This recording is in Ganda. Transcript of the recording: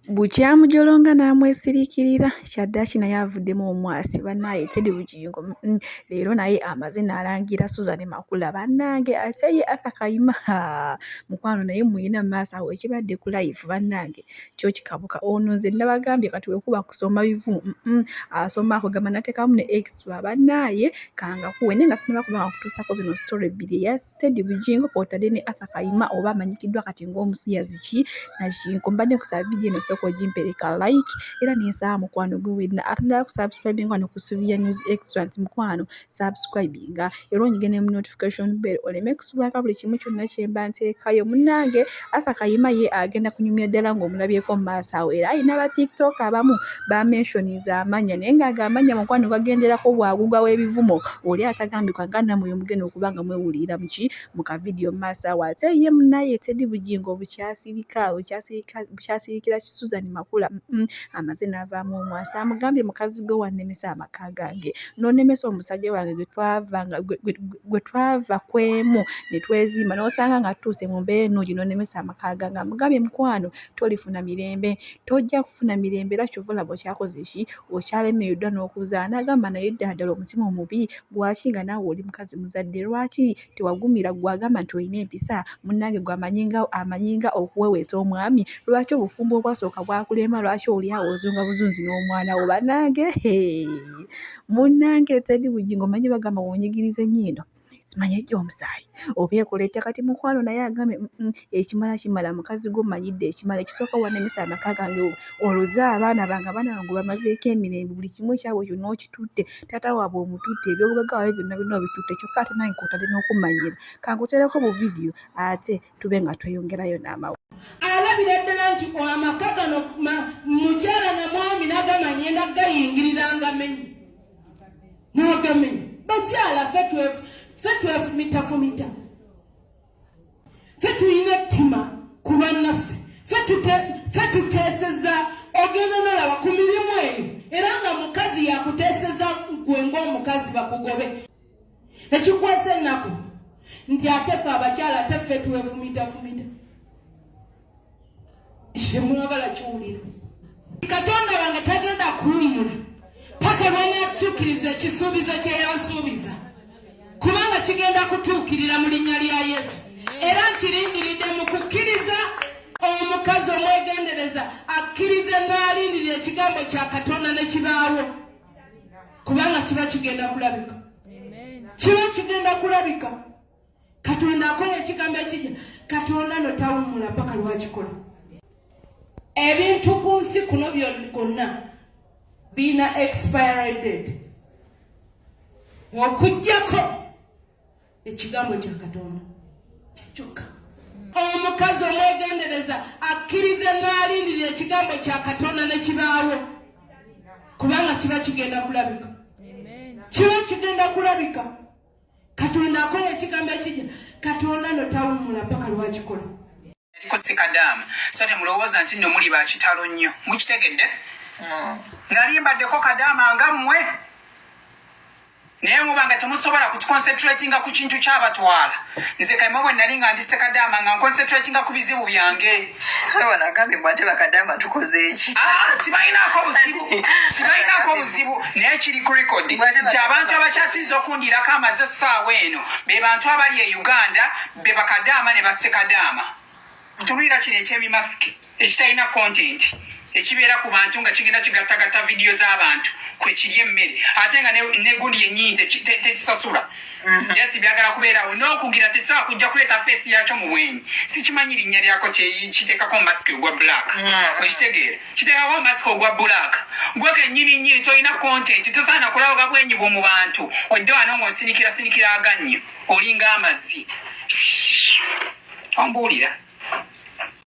Bukyamujolonga n'amwesirikirira kyaddaaki naye avuddemu omwasi bannaaye Teddy Bujingo leero naye amaze n'alangira Suzan Makula bannange ate ye Auther Kayima mukwano naye muyina mu maaso awo ekibadde ku live bannange kyo kikabuka ono nze nabagambye kati wekuba kusoma bivu asoma akugamba nateekamu ne extra bannaaye kanga kuwe nenga sinabakubanga kutuusako zino story bbiri eya Teddy Bujingo kw'otadde ne Auther Kayima oba amanyikiddwa kati ng'omusiyazi ki nakinko mbadde kusaba vidiyo eno soko jimpereka like era n'ensaba mukwano gwe wenna atandala ku subscribing wano ku Suvia News Extra nti mukwano subscribinga era onyige mu notification bell oleme kusubwako buli kimu kyonna kye mba nteekayo munnange Auther Kayima ye agenda kunyumya ddala ng'omulabyeko mu maaso awo era alina ba TikTok abamu bamenshoniza amanya naye ng'agamanya mukwano gagenderako bwagugwa w'ebivumo oli atagambika nga nammwe mugenda okuba nga mwewulira mu kavidiyo mu maaso awo ate ye munnaye Teddy Bujingo bukyasirikira Suzan Makula amaze n'avaamu omwasi amugambye mukazi gwe wanemesa amaka gange n'onemesa omusajja wange gwe twava kwemu ne twezimba n'osanga nga tutuuse mu mbeera ennungi n'onemesa amaka gange amugambye mukwano tolifuna mirembe tojja kufuna mirembe era kyova olaba okyakoze ki okyalemereddwa n'okuzaala n'agamba naye ddala omutima omubi gwaki nga naawe oli mukazi muzadde lwaki tewagumira gwagamba nti olina empisa munnange gwe amanyinga okuweweeta omwami lwaki obufumbo obwasooka bwakulema lwaki oli awo ozunga buzunzi n'omwana wo bannange munnange Teddy Bujingo manyi bagamba wonyigiriza ennyindo simanyi ejja omusaayi oba ekoleeta kati mukwano naye agambe kimala mukazi gwe omanyidde ekimala ekisooka wanemesa amaka gange oloze abaana bange bamazeeko emirembe buli kimu ekyabwe kyonna okitutte taata waabwe omututte ebyobugagga waabwe byonna obitutte kyokka ate nange kw'otadde n'okumanyira kankuteereko mu vidiyo ate tube nga tweyongerayo n'amawa alabira ddala nti amaka gano mukyala na mwami n'agamanye nagayingiriranga menyi n'agamenyi bakyala ffe twefumita ffe tuyina ettima ku bannaffe ffe tuteeseza ogenda n'olaba ku mirimu eyo era nga mukazi yakuteeseza gwe ng'omukazi bakugobe ekikwasa ennaku nti ate ffe abakyala ate ffe twefumita mwagala kiwulira Katonda wange tagenda kuwummula paka lwanaatuukiriza ekisuubizo kye yansuubiza kubanga kigenda kutuukirira mu linnya lya Yesu era nkirindiridde mu kukkiriza omukazi omwegendereza akkirize n'alindirira ekigambo kya Katonda ne kibaawo kubanga kiba kigenda kulabika Katonda akola ekigambo ekijja Katonda no tawummula paka lwakikola ebintu ku nsi kuno byonna bina expiry date okujjako ekigambo kya Katonda kyokka omukazi omwegendereza akkirize n'alindirira ekigambo kya Katonda ne kibaawo kubanga kiba kigenda kulabika Katonda akola ekigambo ekijja Katonda no tawummula paka lwakikola kusikadamu sote mulowooza nti nno muli bakitalo nnyo mukitegedde nali mbaddeko kadama nga mmwe naye mubanga temusobola kutuconcentratinga ku kintu kyabatwala nze Kayima bwe nali nga ndise kadama nga nconcentratinga ku bizibu byange wanagambye bwate bakadama tukoze eki sibayinako obuzibu naye kiri ku record nti abantu abakyasinza okundirako amaze essaawa eno be bantu abali e Uganda be bakadama ne bassekadama tulira kino ekyebimasiki ekitalina content ekibeera ku bantu nga kigenda kigattagatta vidiyo z'abantu kwe kiri emmere ate nga negundi yennyini tekisasula yesi byagala kubeerawo n'okugira tekisobola kujja kuleeta feesi yakyo mu bwenyi sikimanyi linnya lyako kiteekako masiki ogwa black okitegeera kiteekako masiki ogwa black gwe kennyini tolina content tosaana kulabaga bwenyi bwo mu bantu odde wano ng'osinikira agannyo olinga amazzi ombuulira